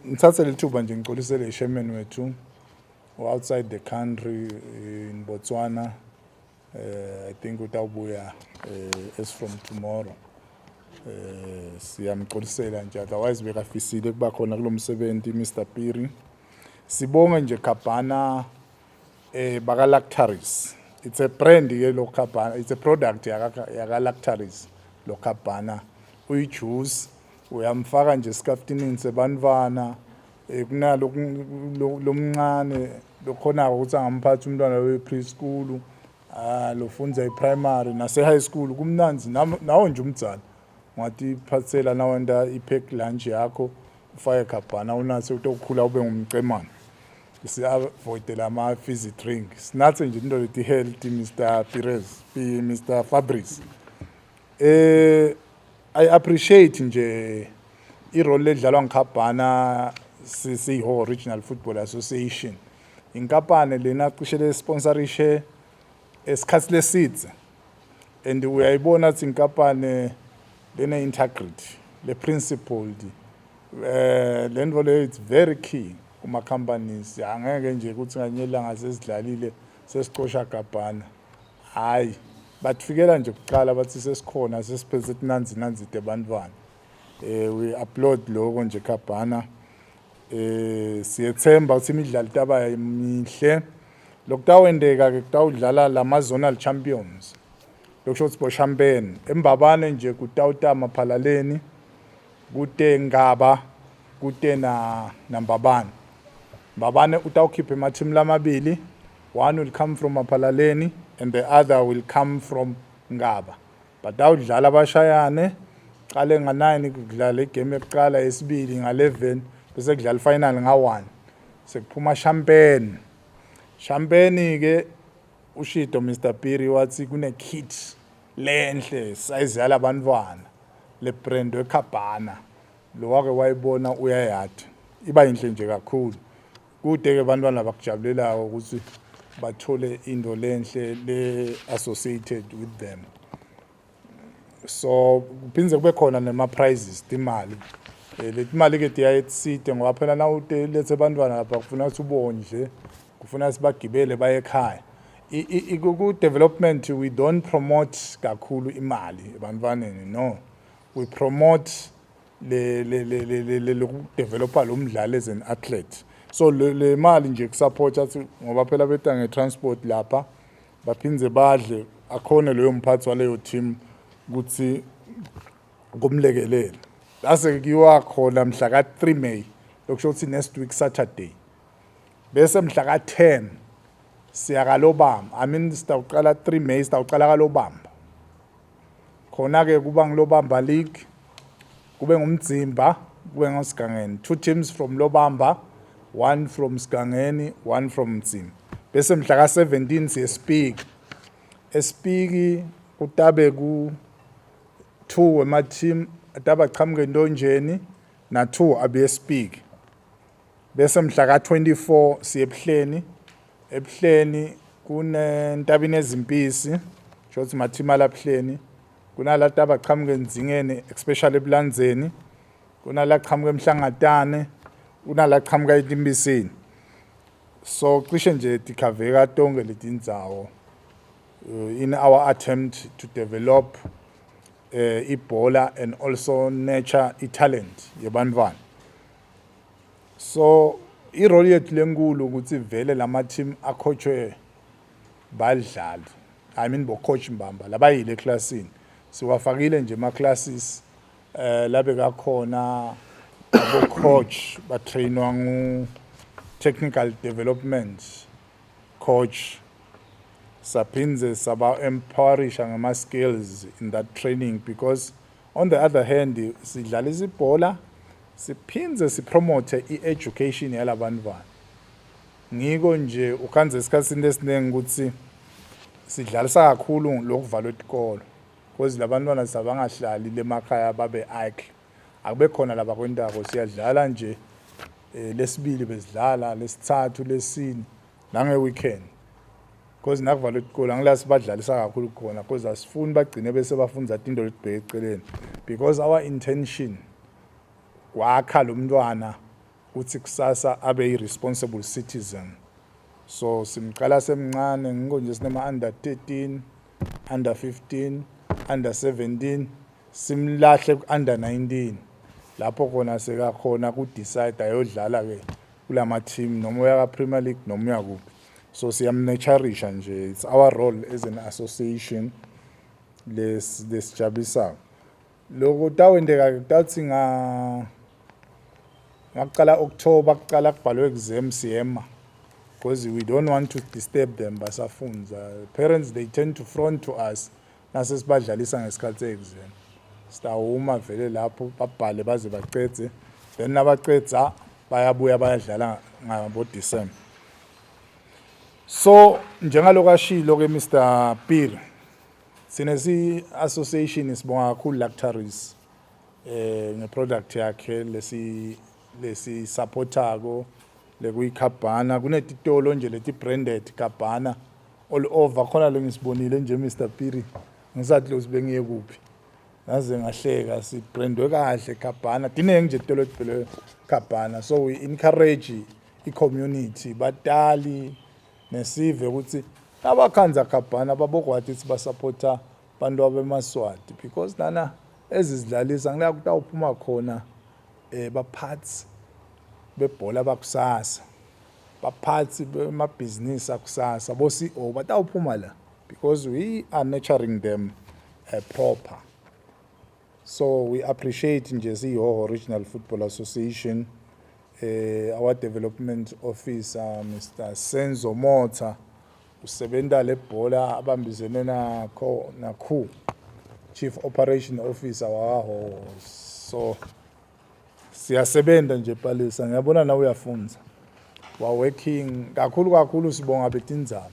Ngithathe lethuba nje ngicolisele ishaman wethu outside the country in Botswana. I think utawubuya as from tomorrow. Siyamcolisela nje otherwise bekafisile kuba khona kulomsebenzi Mr Piri. Sibonga nje Khabana baka Lactaris. It's a brand ke lo Khabana, it's a product yaka Lactaris lo Khabana. Uyijuice uyamfaka nje esikaftinini sebantwana kunalo lomncane lokhona ukuthi angamphatha umntwana we preschool lofunza iprimary nase high school kumnanzi nawo nje umdzala ngathi phatsela nawenda ipack lunch yakho ufake Khabana unase utokhula ube ngumcemane si-avoid lama fizzy drink sinathe nje into leti healthy Mr Fabrice. I appreciate nje irole edlalwa ngiKhabana siyiho Regional Football Association inkampani lena cishe le sponsorishe esikhathi lesidze and uyayibona ukuthi inkampani lena integrity le principled lento le it's very key kuma companies angeke nje ukuthi nganyelanga sesidlalile sesicosha Khabana hayi batfikela nje kuqala bathi sesikhona sesiphethe nanzi tebantwana we upload logo nje Khabana siyethemba ukuthi imidlalo taba mihle lokutawendeka ke kutawudlala lama zonal champions lokusho ukuthi boShampeni eMbabane nje kutawuta Maphalaleni kute Ngaba kute na Mbabane. Mbabane utawukhipha emateam lamabili, one will come from Maphalaleni and the other will come from Ngaba. Batawudlala bashayane qale nga9 kudlala igame yokuqala yesibili nga11 bese kudlala final nga1 sekuphuma Shampeni ke ushido Mr Piri wathi kune kit lenhle size yalabantwana le brand weKhabana lo wake wayibona uyayada iba inhle nje kakhulu kude ke abantwana bakujabulelayo ukuthi bathole into lenhle le associated with them. So kuphinze kube khona nema prizes imali letimali ke tiyayetsite ngoba phela na ulethe abantwana lapha kufuna ukuthi ubonje kufuna sibagibele baye ekhaya ku development we don't promote kakhulu imali ebantwaneni no we promote le developer lo mdlalo as an athlete so le mali nje kusupport athi ngoba phela beta ngetransport lapha baphinze badle akhona leyo mphathi waleyo team ukuthi kumlekelele base kiwa khona mhla ka3 May lokusho ukuthi next week Saturday bese mhla ka10 siya kaLobamba I mean sitawuqala 3 May sitawuqala kaLobamba khona ke kuba ngiLobamba League kube ngumdzimba kube ngosigangeni 2 teams from Lobamba, 1 from Sigangeni, 1 from Mdzimba bese mhla ka17 siye Spiki kutabe ku 2 wema team ataba qhamuke Ndonjeni na 2 abe Spiki bese mhla ka24 siye eBuhleni kunentabini ezimpisi shothi mathima laBuhleni kunalata abaqhamuke Ndzingeni especially eBulandzeni kunala qhamuke eMhlangatane kunala qhamuka eTimbisini so cishe nje tikhaveka tonke letindzawo in our attempt to develop ibhola and also nurture talent yebantwana. So irole yethu lenkulu ukuthi vele lama team acoachwe badlali I mean bo coach Mbamba labayile eclassini siwafakile nje ama classes labe kakhona abo coach ba trainwa ngu technical development coach saphinze saba empowerisha ngama skills in that training because on the other hand sidlala izibhola siphinze sipromote i-education yalabantwana ngiko nje ukhanze isikhatsini esiningi ukuthi sidlalisa kakhulu lokuvalwa etikolo because labantwana sabangahlali lemakhaya babe idle akube khona laba kwendako siyadlala nje lesibili besidlala lesithathu lesine nange weekend because nakuvalwa etikolo angilasi badlalisa kakhulu khona because asifuni bagcine bese bafunza into letibheke eceleni because our intention kwakha lo mntwana ukuthi kusasa abe yi-responsible citizen. So simqala semncane ngiko nje sinema under 13, under 15, under 17, simlahle under 19. Lapho khona sekakhona ku decide ayodlala ke kulama team noma uya ka Premier League noma uya kuphi. So siyamnurturisha nje, it's our role as an association lesijabulisa. Lokho tawendeka tathi ngaqala October kuqala kubhalwe exam siyema because we don't want to disturb them basafunda. Parents they tend to front to us nasesibadlalisa ngesikhathi exam. Sitawuma vele lapho babhale baze baqede, then nabaqedza bayabuya bayadlala ngabo December. So njengaloku ashilo ke Mr. Piri, sinesi association isibonga kakhulu Lactaris ngeproduct yakhe lesi supportako lekuyikhabhana. Kunetitolo nje leti branded Kabhana all over, khona lo ngisibonile nje Mr. Piri ngisathi lo sibengiye kuphi naze ngahleka, si brandwe kahle Kabhana, dinenge nje itolo libhele Kabhana. So we encourage i-community batali nesive ukuthi abakhanza Kabhana babokwathi sibasupporta bantu abemaswati, because nana ezizidlalisa ngila kutawuphuma khona baphathi bebhola bakusasa, baphathi bemabhizinisi akusasa, bo CEO batawuphuma la because we are nurturing them proper. So we appreciate nje siyiHhohho Regional Football Association, our development officer Mr. Senzo Mota usebenza lebhola abambisene nakho Chief Operation Officer waHhohho. So siyasebenza nje Palesa, ngiyabona nawe uyafunza wa working kakhulu sibonga betindzaba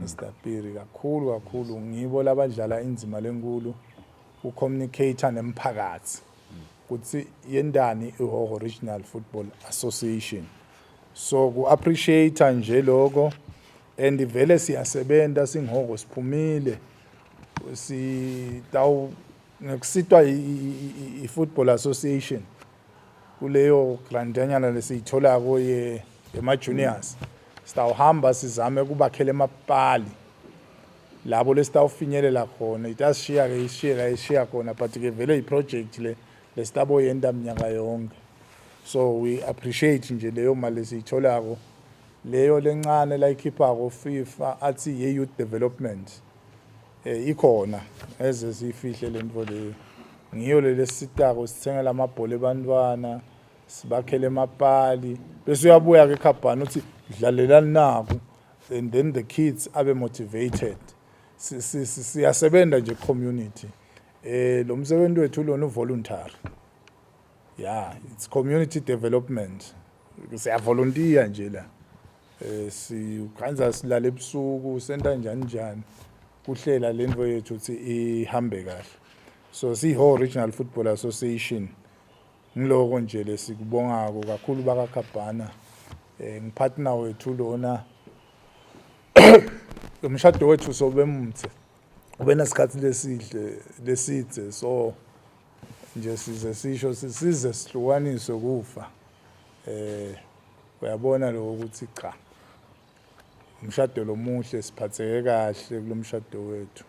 Mr. Piri, kakhulu ngibo labadlala inzima lenkulu ucommunicator nemphakathi ukuthi yendani iHhohho Regional Football Association. So ku appreciate nje lokho, and vele siyasebenza singiHhohho siphumile sitawu ngekusitwa i-Football Association kuleyo grandanyana lesiyithola ko ema juniors. Sitawuhamba sizame kubakhela emapali labo lesitawufinyelela khona, itashiya khona, but ke vele iproject lesitabo yenda minyaka yonke. So we appreciate nje leyo mali lesiyitholako leyo lencane la ikhiphako FIFA athi ye youth development ikhona eze sifihle lento leyo. Ngiyo lesitako sithengela amabhola ebantwana, sibakhele emapali bese uyabuya ke Kabhana uthi dlalelani nako, and then the kids abe motivated. Siyasebenza nje community. Lo msebenzi wethu lona voluntary. Yeah, it's community development. Siya volunteer nje la. Sikhanza silala ebusuku senta njani kuhlela lento yethu ukuthi ihambe kahle. So siyiHhohho Regional Football Association ngiloko nje lesikubongako kakhulu bakaKhabhana. Ngipartner wethu lona umshado wethu sobe mthe ube nesikhathi lesidze, so nje size sisho size sihlukaniswe kufa. Uyabona lo ukuthi cha umshado lomuhle siphatheke kahle kulomshado wethu.